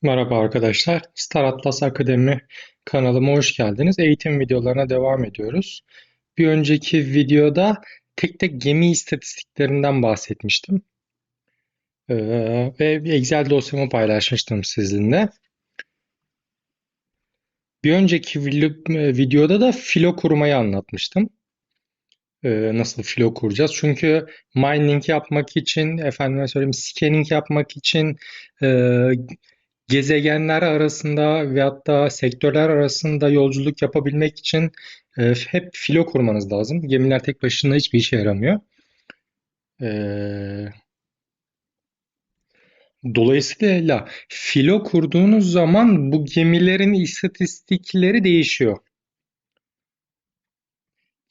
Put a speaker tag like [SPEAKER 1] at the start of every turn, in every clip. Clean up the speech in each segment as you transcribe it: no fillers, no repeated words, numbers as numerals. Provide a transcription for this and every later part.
[SPEAKER 1] Merhaba arkadaşlar. Star Atlas Akademi kanalıma hoş geldiniz. Eğitim videolarına devam ediyoruz. Bir önceki videoda tek tek gemi istatistiklerinden bahsetmiştim. Ve bir Excel dosyamı paylaşmıştım sizinle. Bir önceki videoda da filo kurmayı anlatmıştım. Nasıl filo kuracağız? Çünkü mining yapmak için, efendime söyleyeyim, scanning yapmak için, e, gezegenler arasında veyahut da sektörler arasında yolculuk yapabilmek için hep filo kurmanız lazım. Gemiler tek başına hiçbir işe yaramıyor. E, Dolayısıyla filo kurduğunuz zaman bu gemilerin istatistikleri değişiyor.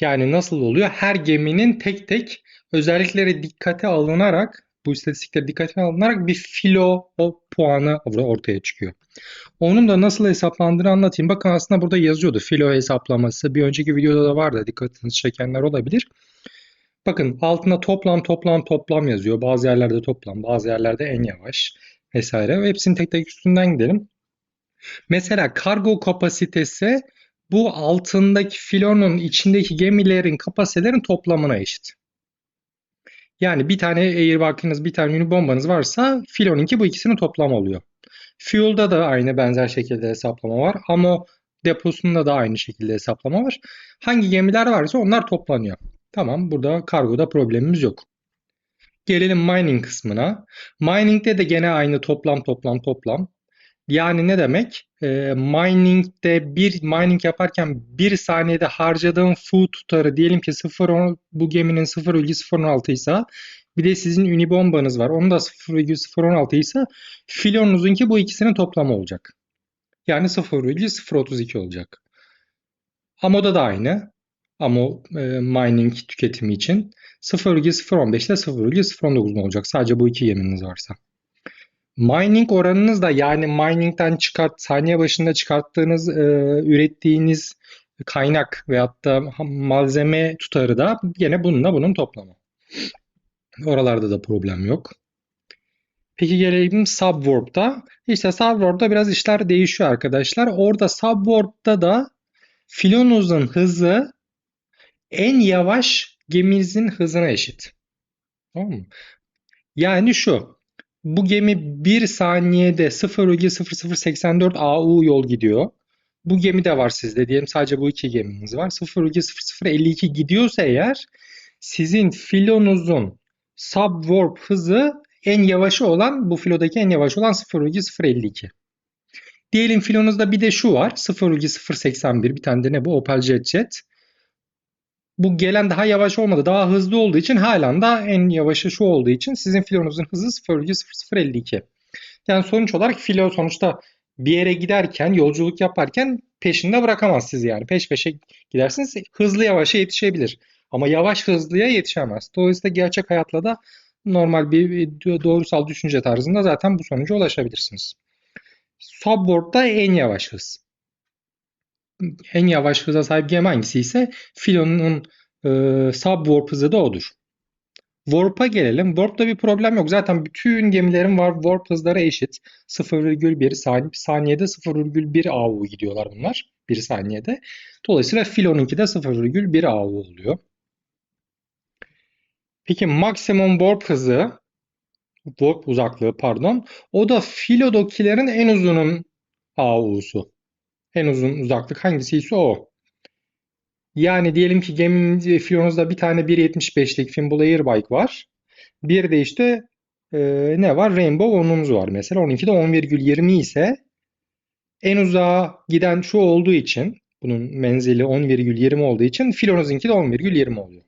[SPEAKER 1] Yani nasıl oluyor? Her geminin tek tek özellikleri dikkate alınarak, bu istatistikler dikkate alınarak bir filo o puanı ortaya çıkıyor. Onun da nasıl hesaplandığını anlatayım. Bakın aslında burada yazıyordu filo hesaplaması. Bir önceki videoda da vardı. Dikkatinizi çekenler olabilir. Bakın altında toplam yazıyor. Bazı yerlerde toplam, bazı yerlerde en yavaş vesaire. Hepsini tek tek üstünden gidelim. Mesela kargo kapasitesi bu altındaki filonun içindeki gemilerin kapasitelerin toplamına eşit. Yani bir tane Airwalk'ınız, bir tane Unibombanız varsa filonunki bu ikisinin toplamı oluyor. Fuel'da da aynı benzer şekilde hesaplama var. Ammo deposunda da aynı şekilde hesaplama var. Hangi gemiler varsa onlar toplanıyor. Tamam, burada kargoda problemimiz yok. Gelelim mining kısmına. Mining'de de gene aynı toplam. Yani ne demek? Mining yaparken bir saniyede harcadığım food tutarı diyelim ki 0, bu geminin 0,016 ise bir de sizin Unibombanız var. Onun da 0,016 ise filonuzunki bu ikisinin toplamı olacak. Yani 0,032 olacak. Amo'da da aynı. Amo mining tüketimi için 0,015 ile 0,019 mu olacak? Sadece bu iki geminiz varsa. Mining oranınız da yani mining'den saniye başında çıkarttığınız, ürettiğiniz kaynak veyahut da malzeme tutarı da yine bununla bunun toplamı. Oralarda da problem yok. Peki gelelim Subwarp'ta. İşte Subwarp'ta biraz işler değişiyor arkadaşlar. Orada Subwarp'ta da filonuzun hızı en yavaş geminizin hızına eşit. Tamam mı? Yani şu. Bu gemi bir saniyede 0,0084 AU yol gidiyor. Bu gemi de var sizde diyelim. Sadece bu iki geminiz var. 0,0052 gidiyorsa eğer sizin filonuzun subwarp hızı en yavaşı olan bu filodaki en yavaş olan 0,052. Diyelim filonuzda bir de şu var. 0,081 bir tane de ne bu? Opel Jet. Bu gelen daha yavaş olmadı. Daha hızlı olduğu için halen da en yavaşı şu olduğu için sizin filonuzun hızı 0,0052. Yani sonuç olarak filo sonuçta bir yere giderken, yolculuk yaparken peşinde bırakamaz sizi yani. Peş peşe gidersiniz. Hızlı yavaşa yetişebilir. Ama yavaş hızlıya yetişemez. Dolayısıyla gerçek hayatla da normal bir doğrusal düşünce tarzında zaten bu sonuca ulaşabilirsiniz. Subboard'da en yavaş hız. En yavaş hıza sahip gemi hangisi ise filonun subwarp hızı da odur. Warp'a gelelim. Warp'ta bir problem yok. Zaten bütün gemilerin warp hızları eşit. 0,1 saniyede 0,1 AU gidiyorlar bunlar. 1 saniyede. Dolayısıyla filonunki de 0,1 AU oluyor. Peki maksimum warp uzaklığı pardon. O da filodakilerin en uzunun AU'su. En uzun uzaklık hangisiyse o. Yani diyelim ki geminin filonuzda bir tane 1,75'lik Fimbul Airbike var. Bir de işte ne var? Rainbow 10'umuz var mesela. 12'de 10,20 ise en uzağa giden şu olduğu için bunun menzili 10,20 olduğu için filonuzunki de 10,20 oluyor.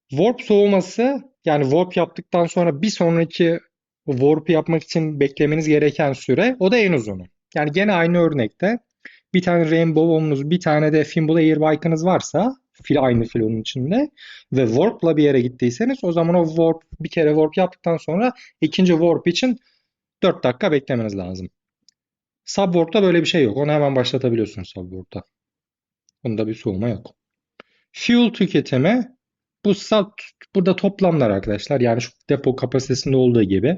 [SPEAKER 1] Warp soğuması yani warp yaptıktan sonra bir sonraki warp yapmak için beklemeniz gereken süre o da en uzunu. Yani gene aynı örnekte bir tane Rainbow Omnuz, bir tane de Fimbul Airbike'ınız varsa aynı filonun içinde ve Warp'la bir yere gittiyseniz o zaman o bir kere Warp yaptıktan sonra ikinci Warp için 4 dakika beklemeniz lazım. Subwarp'ta böyle bir şey yok. Onu hemen başlatabiliyorsunuz Subwarp'ta. Bunda bir soğuma yok. Fuel tüketimi bu burada toplamlar arkadaşlar. Yani şu depo kapasitesinde olduğu gibi.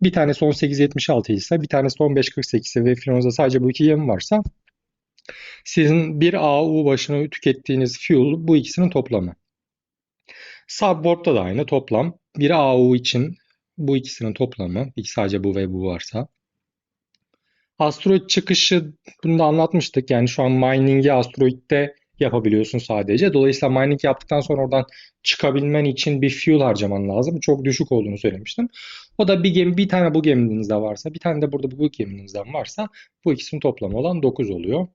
[SPEAKER 1] Bir tanesi 1876 ise bir tanesi 1548 ise ve filonuzda sadece bu iki gemi varsa sizin bir AU başına tükettiğiniz fuel bu ikisinin toplamı. Subboard'da da aynı toplam. Bir AU için bu ikisinin toplamı. Sadece bu ve bu varsa. Asteroid çıkışı bunu da anlatmıştık. Yani şu an mining'i asteroid'de yapabiliyorsun sadece. Dolayısıyla mining yaptıktan sonra oradan çıkabilmen için bir fuel harcaman lazım. Çok düşük olduğunu söylemiştim. O da bir gemi, bir tane bu geminizde varsa, bir tane de burada bu geminizden varsa bu ikisinin toplamı olan 9 oluyor.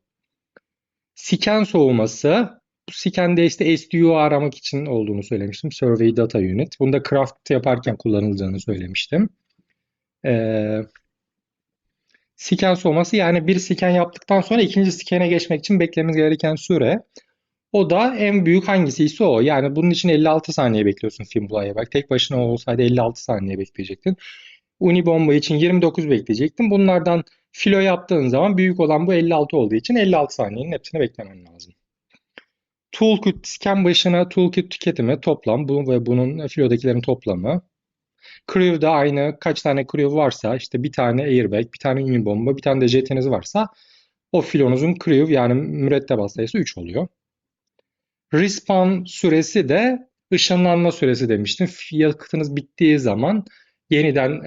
[SPEAKER 1] Scan soğuması. Bu scan'de işte SDU aramak için olduğunu söylemiştim. Survey Data Unit. Bunu da craft yaparken kullanılacağını söylemiştim. Scan soğuması yani bir scan yaptıktan sonra ikinci scan'e geçmek için beklememiz gereken süre. O da en büyük hangisiyse o. Yani bunun için 56 saniye bekliyorsun Fimbula'ya bak. Tek başına olsaydı 56 saniye bekleyecektin. Unibomba için 29 bekleyecektin. Bunlardan filo yaptığın zaman büyük olan bu 56 olduğu için 56 saniyenin hepsini beklemen lazım. Toolkit scan başına toolkit tüketimi toplam bu ve bunun filodakilerin toplamı. Crew'da aynı kaç tane crew varsa işte bir tane airbag, bir tane unibomba, bir tane de jetiniz varsa o filonuzun crew yani mürettebat sayısı 3 oluyor. Respawn süresi de ışınlanma süresi demiştim. Yakıtınız bittiği zaman yeniden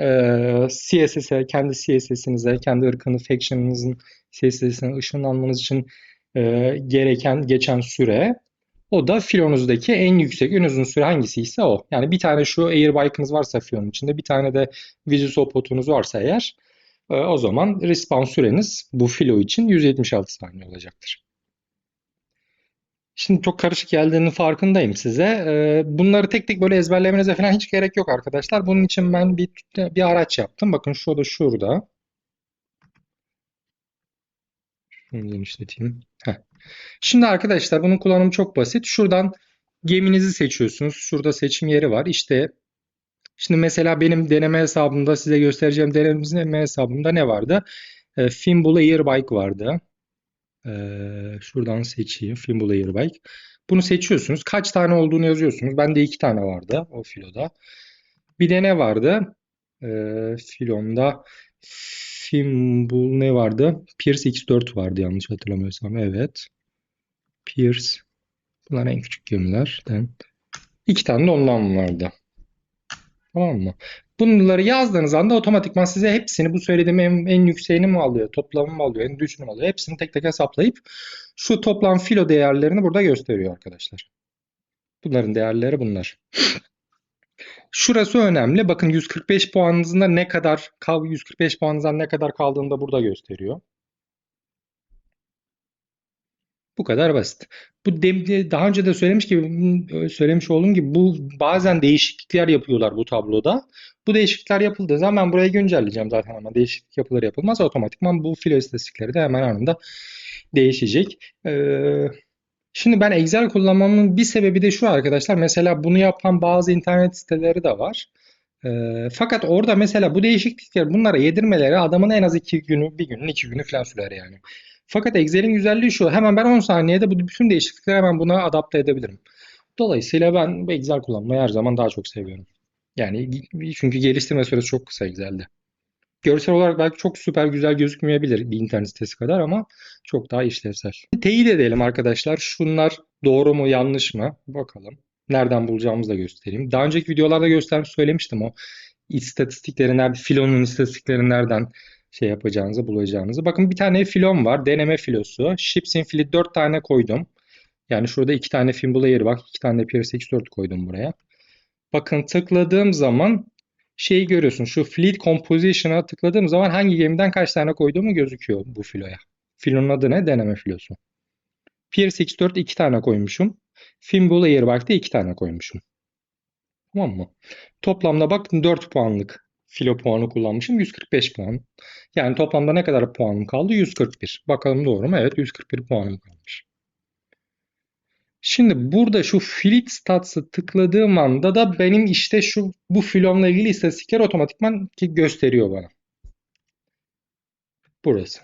[SPEAKER 1] CSS'e, kendi CSS'inize, kendi ırkınız, faction'ınızın CSS'ine ışınlanmanız için gereken geçen süre. O da filonuzdaki en yüksek, en uzun süre hangisiyse o. Yani bir tane şu airbike'ınız varsa filonun içinde, bir tane de Visusopotunuz varsa eğer, o zaman respawn süreniz bu filo için 176 saniye olacaktır. Şimdi çok karışık geldiğinin farkındayım size. Bunları tek tek böyle ezberlemenize falan hiç gerek yok arkadaşlar. Bunun için ben bir araç yaptım. Bakın şu da şurada. Şunu genişleteyim. Heh. Şimdi arkadaşlar bunun kullanımı çok basit. Şuradan geminizi seçiyorsunuz. Şurada seçim yeri var. İşte şimdi mesela benim deneme hesabımda size göstereceğim deneme hesabımda ne vardı? Fimbul Airbike vardı. Şuradan seçeyim. Fimbul Airbike. Bunu seçiyorsunuz. Kaç tane olduğunu yazıyorsunuz. Bende 2 tane vardı o filoda. Bir de ne vardı? Filomda Fimbul ne vardı? Pierce X4 vardı yanlış hatırlamıyorsam. Evet. Pierce. Bunlar en küçük gemilerden. 2 tane de ondan vardı. Tamam mı? Bunları yazdığınız anda otomatikman size hepsini bu söylediğim en yükseğini mi alıyor, toplamı mı alıyor, en düşüğünü mü alıyor? Hepsini tek tek hesaplayıp şu toplam filo değerlerini burada gösteriyor arkadaşlar. Bunların değerleri bunlar. Şurası önemli. Bakın 145 puanınızda ne kadar 145 puanınızdan ne kadar kaldığını da burada gösteriyor. Bu kadar basit. Bu daha önce de söylemiş olduğum gibi bu bazen değişiklikler yapıyorlar bu tabloda. Bu değişiklikler yapıldığı zaman ben burayı güncelleyeceğim zaten ama değişiklik yapılır yapılmaz otomatikman bu filo istatistikleri de hemen anında değişecek. Şimdi ben Excel kullanmamın bir sebebi de şu arkadaşlar. Mesela bunu yapan bazı internet siteleri de var. Fakat orada mesela bu değişiklikleri bunlara yedirmeleri adamın en az 2 günü, bir günün 2 günü falan sürer yani. Fakat Excel'in güzelliği şu. Hemen ben 10 saniyede bu bütün değişiklikleri hemen buna adapte edebilirim. Dolayısıyla ben bu Excel kullanmayı her zaman daha çok seviyorum. Yani çünkü geliştirme süresi çok kısa Excel'de. Görsel olarak belki çok süper güzel gözükmeyebilir bir internet sitesi kadar ama çok daha işlevsel. Teyit edelim arkadaşlar. Şunlar doğru mu yanlış mı? Bakalım. Nereden bulacağımızı da göstereyim. Daha önceki videolarda söylemiştim o istatistikleri nerede, filonun istatistikleri nereden şey yapacağınızı bulacağınızı. Bakın bir tane filon var. Deneme filosu. Ships in Fleet 4 tane koydum. Yani şurada 2 tane Fimbul Air bak. 2 tane de Pierce X4 koydum buraya. Bakın tıkladığım zaman şeyi görüyorsun. Şu Fleet Composition'a tıkladığım zaman hangi gemiden kaç tane koyduğumu gözüküyor bu filoya. Filonun adı ne? Deneme filosu. Pierce X4 2 tane koymuşum. Fimbul Airbike'de 2 tane koymuşum. Tamam mı? Toplamda bakın 4 puanlık filo puanı kullanmışım. 145 puan. Yani toplamda ne kadar puanım kaldı? 141. Bakalım doğru mu? Evet 141 puanım kalmış. Şimdi burada şu Fleet Stats'ı tıkladığım anda da benim işte bu filomla ilgili istatistikler otomatikman gösteriyor bana. Burası.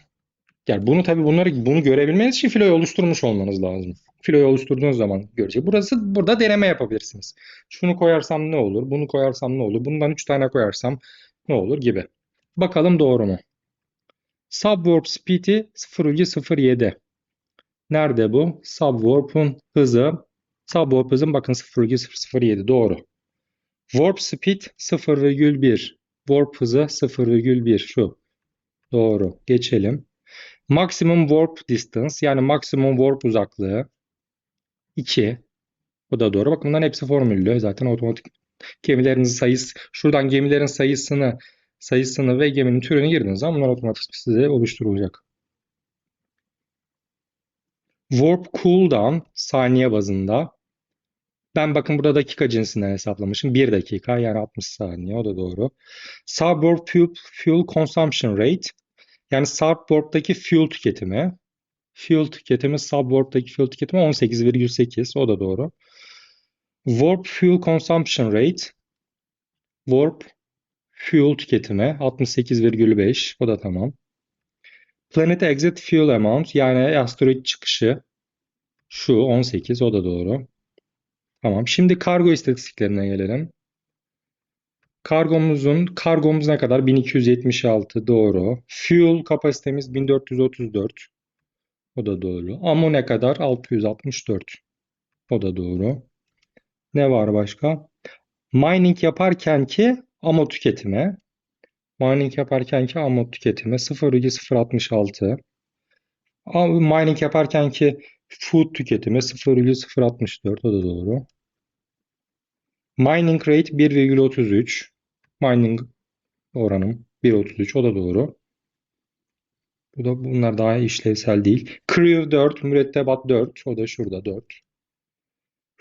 [SPEAKER 1] Yani bunu görebilmeniz için filoyu oluşturmuş olmanız lazım. Filoyu oluşturduğunuz zaman görecek. Burada deneme yapabilirsiniz. Şunu koyarsam ne olur? Bunu koyarsam ne olur? Bundan 3 tane koyarsam ne olur gibi. Bakalım doğru mu? Subwarp speed'i 0,07. Nerede bu? Subwarp hızın bakın 0,007 doğru. Warp speed 0,1. Warp hızı 0,1 şu. Doğru. Geçelim. Maximum warp distance yani maksimum warp uzaklığı 2. Bu da doğru. Bakın bunların hepsi formüllü. Zaten otomatik gemilerin sayısı şuradan gemilerin sayısını ve geminin türünü girdiğiniz zaman bunlar otomatik size oluşturulacak. Warp cooldown saniye bazında. Ben bakın burada dakika cinsinden hesaplamışım. 1 dakika yani 60 saniye. O da doğru. Subwarp fuel consumption rate yani subwarp'taki fuel tüketimi. Subwarp'taki fuel tüketimi 18,8. O da doğru. Warp fuel consumption rate. Warp fuel tüketimi 68,5. O da tamam. Planet exit fuel amount yani asteroid çıkışı şu 18. O da doğru. Tamam. Şimdi kargo istatistiklerine gelelim. Kargomuz ne kadar? 1276 doğru. Fuel kapasitemiz 1434. O da doğru. Ammo ne kadar? 664. O da doğru. Ne var başka? Mining yaparkenki ammo tüketimi. Mining yaparkenki ammo tüketimi 0,066. Mining yaparkenki food tüketimi 0,064. O da doğru. Mining rate 1,33. Mining oranım 1,33. O da doğru. Bunlar daha işlevsel değil. Crew 4, mürettebat 4. O da şurada 4.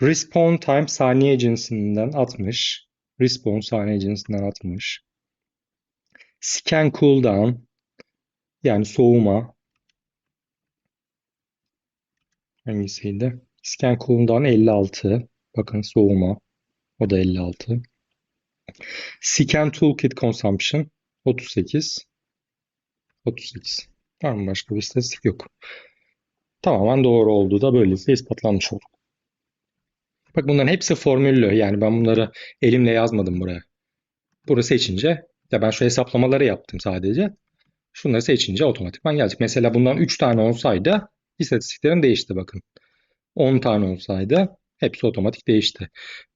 [SPEAKER 1] Respawn time saniye cinsinden 60. Respawn saniye cinsinden 60. Scan cooldown yani soğuma. Hangisiydi? Scan cooldown 56. Bakın soğuma. O da 56. Scan toolkit consumption 38. 38. Var mı başka bir istatistik? Yok. Tamamen doğru olduğu da böylelikle ispatlanmış oldu. Bak bunların hepsi formüllü. Yani ben bunları elimle yazmadım buraya. Burası seçince ya ben şu hesaplamaları yaptım sadece. Şunları seçince otomatikman gelecek. Mesela bundan 3 tane olsaydı istatistiklerim değişti bakın. 10 tane olsaydı hepsi otomatik değişti.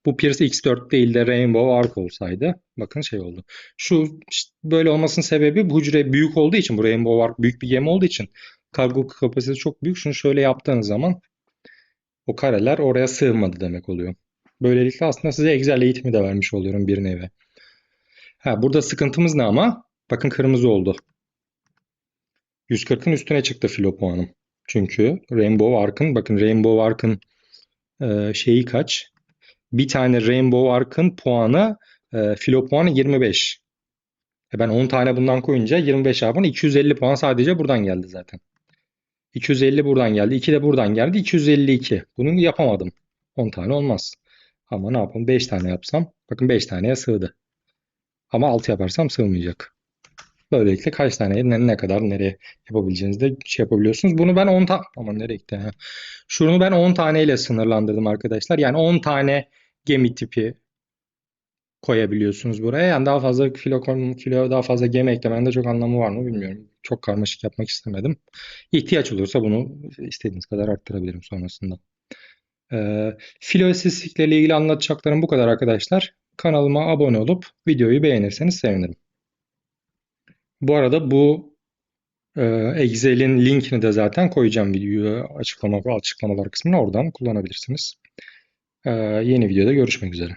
[SPEAKER 1] Bu Pierce X4 değil de Rainbow Arc olsaydı bakın şey oldu. Şu işte böyle olmasının sebebi bu hücre büyük olduğu için bu Rainbow Arc büyük bir gemi olduğu için kargo kapasitesi çok büyük. Şunu şöyle yaptığınız zaman o kareler oraya sığmadı demek oluyor. Böylelikle aslında size Excel eğitimi de vermiş oluyorum bir nevi. Burada sıkıntımız ne ama? Bakın kırmızı oldu. 140'ın üstüne çıktı filo puanım. Çünkü bakın Rainbow Arc'ın şeyi kaç? Bir tane Rainbow Arc'ın puanı filo puanı 25. Ben 10 tane bundan koyunca 25 çarpı 250 puan sadece buradan geldi zaten. 250 buradan geldi. 2 de buradan geldi. 252. Bunu yapamadım. 10 tane olmaz. Ama ne yapalım? 5 tane yapsam. Bakın 5 taneye sığdı. Ama 6 yaparsam sığmayacak. Böylelikle kaç tane ne kadar nereye yapabileceğinizi de şey yapabiliyorsunuz. Bunu ben 10 tane aman nereye gitti ha? Şunu ben 10 taneyle sınırlandırdım arkadaşlar. Yani 10 tane gemi tipi koyabiliyorsunuz buraya. Yani daha fazla daha fazla gemi eklemenin de çok anlamı var mı bilmiyorum. Çok karmaşık yapmak istemedim. İhtiyaç olursa bunu istediğiniz kadar arttırabilirim sonrasında. Filo istatistikleriyle ilgili anlatacaklarım bu kadar arkadaşlar. Kanalıma abone olup videoyu beğenirseniz sevinirim. Bu arada bu Excel'in linkini de zaten koyacağım videoya açıklamalar kısmına oradan kullanabilirsiniz. Yeni videoda görüşmek üzere.